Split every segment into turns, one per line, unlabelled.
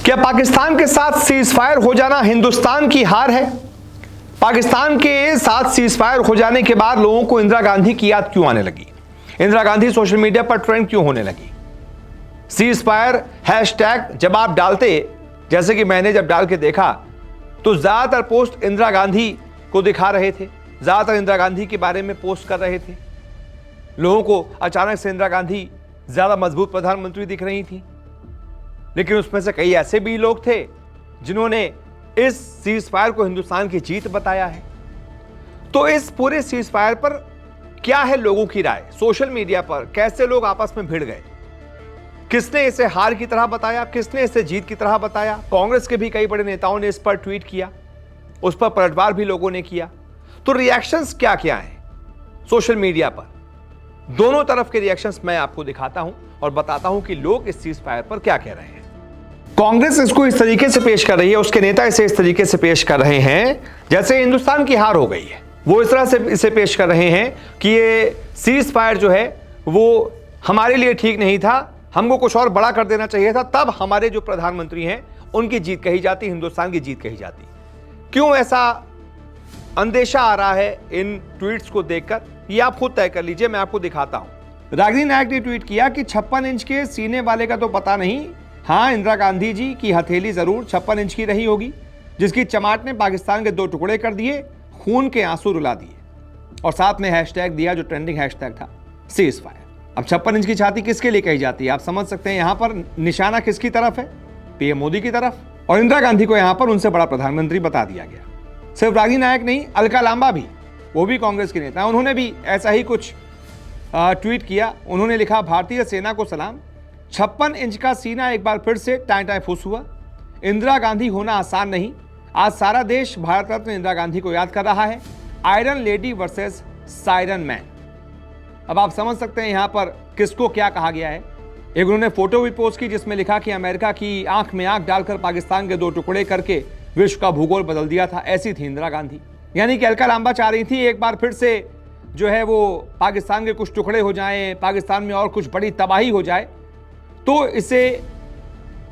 क्या पाकिस्तान के साथ सीज फायर हो जाना हिंदुस्तान की हार है? पाकिस्तान के साथ सीज फायर हो जाने के बाद लोगों को इंदिरा गांधी की याद क्यों आने लगी? इंदिरा गांधी सोशल मीडिया पर ट्रेंड क्यों होने लगी? सीज फायर हैशटैग जब आप डालते, जैसे कि मैंने जब डाल के देखा, तो ज्यादातर पोस्ट इंदिरा गांधी को दिखा रहे थे, ज्यादातर इंदिरा गांधी के बारे में पोस्ट कर रहे थे। लोगों को अचानक से इंदिरा गांधी ज्यादा मजबूत प्रधानमंत्री दिख रही थी। लेकिन उसमें से कई ऐसे भी लोग थे जिन्होंने इस सीज फायर को हिंदुस्तान की जीत बताया है। तो इस पूरे सीज फायर पर क्या है लोगों की राय? सोशल मीडिया पर कैसे लोग आपस में भिड़ गए? किसने इसे हार की तरह बताया, किसने इसे जीत की तरह बताया? कांग्रेस के भी कई बड़े नेताओं ने इस पर ट्वीट किया, उस पर पलटवार भी लोगों ने किया। तो रिएक्शंस क्या क्या हैं सोशल मीडिया पर? दोनों तरफ के रिएक्शंस मैं आपको दिखाता हूं और बताता हूं कि लोग इस सीज फायर पर क्या कह रहे हैं। कांग्रेस इसको इस तरीके से पेश कर रही है, उसके नेता इसे इस तरीके से पेश कर रहे हैं जैसे हिंदुस्तान की हार हो गई है। वो इस तरह से इसे पेश कर रहे हैं कि ये सीज फायर जो है वो हमारे लिए ठीक नहीं था, हमको कुछ और बड़ा कर देना चाहिए था, तब हमारे जो प्रधानमंत्री हैं उनकी जीत कही जाती, हिंदुस्तान की जीत कही जाती। क्यों ऐसा अंदेशा आ रहा है इन ट्वीट्स को देखकर, ये आप खुद तय कर लीजिए, मैं आपको दिखाता हूं। रागिनी नायक ने ट्वीट किया कि 56 इंच के सीने वाले का तो पता नहीं, हाँ इंदिरा गांधी जी की हथेली जरूर 56 इंच की रही होगी, जिसकी चमाट ने पाकिस्तान के 2 टुकड़े कर दिए, खून के आंसू रुला दिए। और साथ में हैशटैग दिया जो ट्रेंडिंग हैशटैग था, सीज फायर। अब 56 इंच की छाती किसके लिए कही जाती है? आप समझ सकते हैं यहां पर निशाना किसकी तरफ है? पीएम मोदी की तरफ। और इंदिरा गांधी को यहां पर उनसे बड़ा प्रधानमंत्री बता दिया गया। सिर्फ रागिनी नायक नहीं, अलका लांबा भी, वो भी कांग्रेस के नेता, उन्होंने भी ऐसा ही कुछ ट्वीट किया। उन्होंने लिखा, भारतीय सेना को सलाम, 56 इंच का सीना एक बार फिर से टाई टाई फूस हुआ। इंदिरा गांधी होना आसान नहीं, आज सारा देश भारत रत्न इंदिरा गांधी को याद कर रहा है। Iron lady versus siren man. अब आप समझ सकते हैं यहां पर किसको क्या कहा गया है। एक उन्होंने फोटो भी पोस्ट की जिसमें लिखा कि अमेरिका की आंख में आंख डालकर पाकिस्तान के 2 टुकड़े करके विश्व का भूगोल बदल दिया था, ऐसी थी इंदिरा गांधी। यानी कि अलका लांबा चाह रही थी एक बार फिर से जो है वो पाकिस्तान के कुछ टुकड़े हो जाएं, पाकिस्तान में और कुछ बड़ी तबाही हो जाए, तो इसे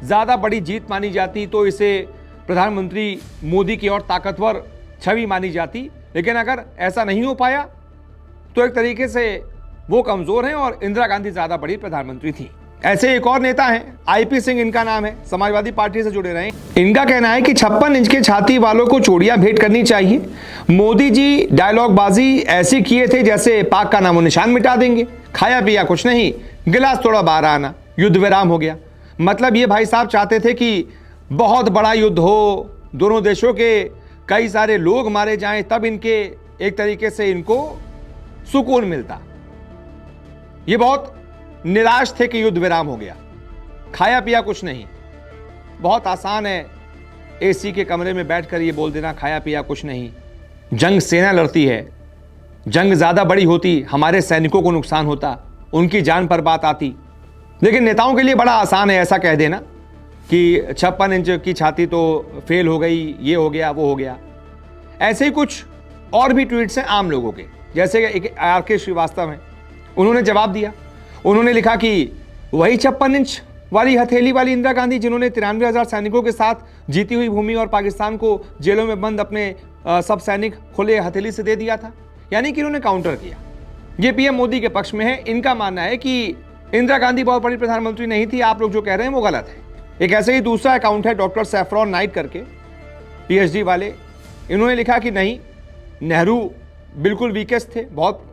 ज्यादा बड़ी जीत मानी जाती, तो इसे प्रधानमंत्री मोदी की और ताकतवर छवि मानी जाती। लेकिन अगर ऐसा नहीं हो पाया तो एक तरीके से वो कमजोर हैं और इंदिरा गांधी ज्यादा बड़ी प्रधानमंत्री थी। ऐसे एक और नेता हैं, आईपी सिंह इनका नाम है, समाजवादी पार्टी से जुड़े रहे। इनका कहना है कि 56 इंच के छाती वालों को चूड़ियां भेंट करनी चाहिए। मोदी जी डायलॉग बाजी ऐसी किए थे जैसे पाक का नामो निशान मिटा देंगे, खाया पिया कुछ नहीं, गिलास थोड़ा बाहर आना, युद्ध विराम हो गया। मतलब ये भाई साहब चाहते थे कि बहुत बड़ा युद्ध हो, दोनों देशों के कई सारे लोग मारे जाएं, तब इनके एक तरीके से इनको सुकून मिलता। ये बहुत निराश थे कि युद्ध विराम हो गया, खाया पिया कुछ नहीं। बहुत आसान है एसी के कमरे में बैठकर ये बोल देना खाया पिया कुछ नहीं। जंग सेना लड़ती है, जंग ज्यादा बड़ी होती, हमारे सैनिकों को नुकसान होता, उनकी जान पर बात आती। लेकिन नेताओं के लिए बड़ा आसान है ऐसा कह देना कि 56 इंच की छाती तो फेल हो गई, ये हो गया, वो हो गया। ऐसे ही कुछ और भी ट्वीट्स हैं आम लोगों के, जैसे एक आर.के. श्रीवास्तव हैं, उन्होंने जवाब दिया। उन्होंने लिखा कि वही 56 इंच वाली हथेली वाली इंदिरा गांधी जिन्होंने 93,000 सैनिकों के साथ जीती हुई भूमि और पाकिस्तान को जेलों में बंद अपने सब सैनिक खुले हथेली से दे दिया था। यानी कि इन्होंने काउंटर किया। ये पीएम मोदी के पक्ष में है। इनका मानना है कि इंदिरा गांधी बहुत बड़ी प्रधानमंत्री नहीं थी, आप लोग जो कह रहे हैं वो गलत है। एक ऐसे ही दूसरा अकाउंट है डॉक्टर सैफरॉन नाइट करके, पीएचडी वाले, इन्होंने लिखा कि नहीं, नेहरू बिल्कुल वीकेस्ट थे, बहुत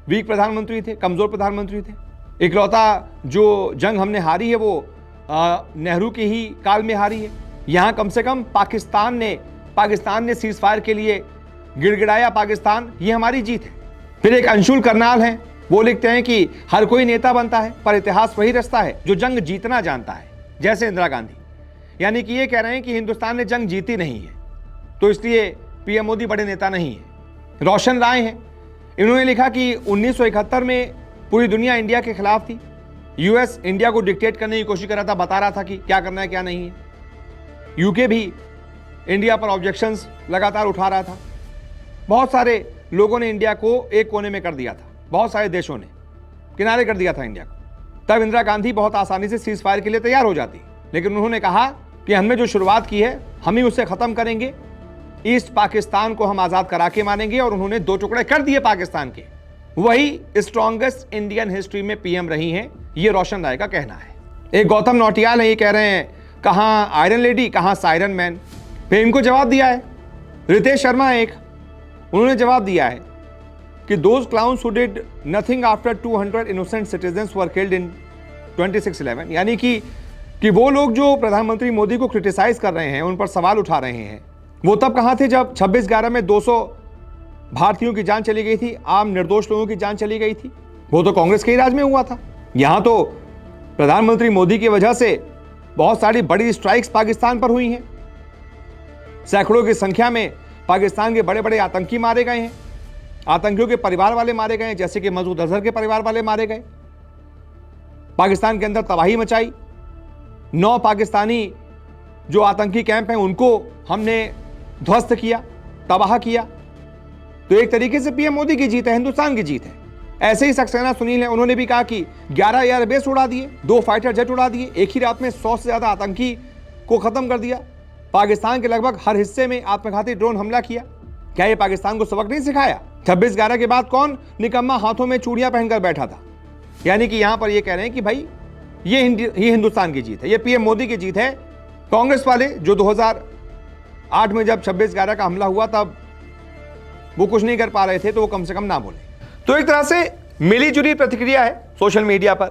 वीक प्रधानमंत्री थे, कमजोर प्रधानमंत्री थे। इकलौता जो जंग हमने हारी है वो नेहरू के ही काल में हारी है। यहाँ कम से कम पाकिस्तान ने सीज फायर के लिए गिड़गिड़ाया, पाकिस्तान, ये हमारी जीत है। फिर एक अंशुल करनाल है, वो लिखते हैं कि हर कोई नेता बनता है पर इतिहास वही रचता है जो जंग जीतना जानता है, जैसे इंदिरा गांधी। यानी कि ये कह रहे हैं कि हिंदुस्तान ने जंग जीती नहीं है, तो इसलिए पीएम मोदी बड़े नेता नहीं है। रोशन राय हैं, इन्होंने लिखा कि 1971 में पूरी दुनिया इंडिया के खिलाफ थी। यूएस इंडिया को डिक्टेट करने की कोशिश कर रहा था, बता रहा था कि क्या करना है क्या नहीं है। यूके भी इंडिया पर ऑब्जेक्शंस लगातार उठा रहा था। बहुत सारे लोगों ने इंडिया को एक कोने में कर दिया था, बहुत सारे देशों ने किनारे कर दिया था इंडिया को। तब इंदिरा गांधी बहुत आसानी से सीज फायर के लिए तैयार हो जाती, लेकिन उन्होंने कहा कि हमने जो शुरुआत की है हम ही उसे खत्म करेंगे, ईस्ट पाकिस्तान को हम आजाद करा के मानेंगे, और उन्होंने 2 टुकड़े कर दिए पाकिस्तान के। वही स्ट्रॉन्गेस्ट इंडियन हिस्ट्री में पीएम रही हैं, ये रोशन राय का कहना है। एक गौतम नौटियाल है, ये कह रहे हैं कहां आयरन लेडी कहां सायरन मैन। फिर इनको जवाब दिया है रितेश शर्मा, एक उन्होंने जवाब दिया है कि those clowns who did nothing after 200 innocent citizens were killed in 26/11, यानी कि वो लोग जो प्रधानमंत्री मोदी को क्रिटिसाइज कर रहे हैं, उन पर सवाल उठा रहे हैं, वो तब कहां थे जब 26/11 में 200 भारतीयों की जान चली गई थी, आम निर्दोष लोगों की जान चली गई थी। वो तो कांग्रेस के ही राज में हुआ था। यहां तो प्रधानमंत्री मोदी की वजह से बहुत सारी बड़ी स्ट्राइक्स पाकिस्तान पर हुई हैं, सैकड़ों की संख्या में पाकिस्तान के बड़े बड़े आतंकी मारे गए हैं, आतंकियों के परिवार वाले मारे गए, जैसे कि मसूद अजहर के परिवार वाले मारे गए। पाकिस्तान के अंदर तबाही मचाई, 9 पाकिस्तानी जो आतंकी कैंप हैं उनको हमने ध्वस्त किया, तबाह किया। तो एक तरीके से पीएम मोदी की जीत है, हिंदुस्तान की जीत है। ऐसे ही सक्सेना सुनील है, उन्होंने भी कहा कि 11 एयरबेस उड़ा दिए, 2 फाइटर जेट उड़ा दिए, एक ही रात में 100 से ज्यादा आतंकी को खत्म कर दिया, पाकिस्तान के लगभग हर हिस्से में आत्मघाती ड्रोन हमला किया। क्या ये पाकिस्तान को सबक नहीं सिखाया? 26/11 के बाद कौन निकम्मा हाथों में चूड़ियां पहनकर बैठा था? यानी कि यहां पर ये कह रहे हैं कि भाई ये हिंदुस्तान की जीत है, ये पीएम मोदी की जीत है। कांग्रेस वाले जो 2008 में जब 26/11 का हमला हुआ तब वो कुछ नहीं कर पा रहे थे, तो वो कम से कम ना बोले। तो एक तरह से मिली जुली प्रतिक्रिया है सोशल मीडिया पर।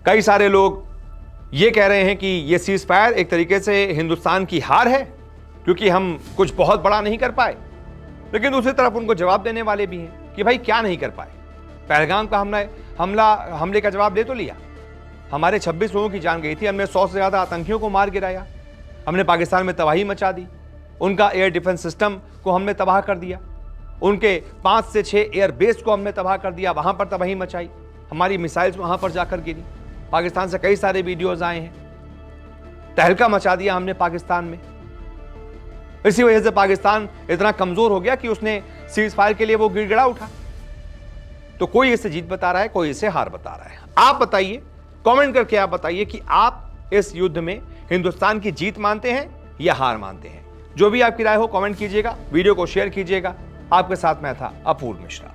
कई सारे लोग ये कह रहे हैं कि ये सीज फायर एक तरीके से हिंदुस्तान की हार है, क्योंकि हम कुछ बहुत बड़ा नहीं कर पाए। लेकिन दूसरी तरफ उनको जवाब देने वाले भी हैं कि भाई क्या नहीं कर पाए। पहलगाम का हमले का जवाब दे तो लिया, हमारे 26 लोगों की जान गई थी, हमने 100 से ज्यादा आतंकियों को मार गिराया, हमने पाकिस्तान में तबाही मचा दी, उनका एयर डिफेंस सिस्टम को हमने तबाह कर दिया, उनके 5 से 6 एयर बेस को हमने तबाह कर दिया, वहां पर तबाही मचाई, हमारी मिसाइल्स वहां पर जाकर गिरी। पाकिस्तान से कई सारे वीडियोज आए हैं, तहलका मचा दिया हमने पाकिस्तान में। इसी वजह से पाकिस्तान इतना कमजोर हो गया कि उसने सीज फायर के लिए वो गिड़गिड़ा उठा। तो कोई इसे जीत बता रहा है, कोई इसे हार बता रहा है। आप बताइए, कमेंट करके आप बताइए कि आप इस युद्ध में हिंदुस्तान की जीत मानते हैं या हार मानते हैं। जो भी आपकी राय हो कमेंट कीजिएगा, वीडियो को शेयर कीजिएगा। आपके साथ मैं था अपूर्व मिश्रा।